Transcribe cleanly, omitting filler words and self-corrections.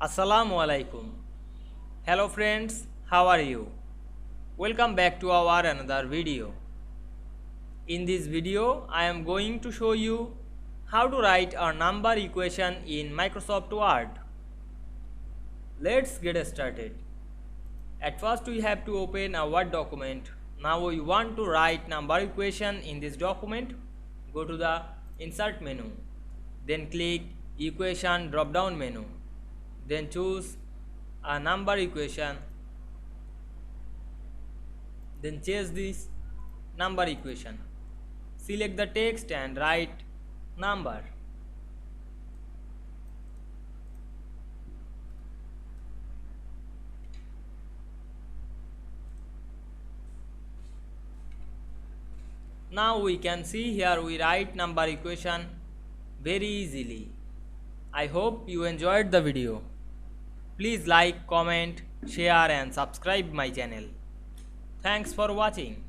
Assalamu Walaikum. Hello friends, how are you? Welcome back to our another video. In this video, I am going to show you how to write a number equation in Microsoft Word. Let's get started. At first, we have to open a Word document. Now we want to write number equation in this document. Go to the Insert menu. Then click Equation drop down menu. Then choose a number equation. Then change this number equation. Select the text and write number. Now we can see here we write number equation very easily. I hope you enjoyed the video. Please like, comment, share and subscribe my channel. Thanks for watching.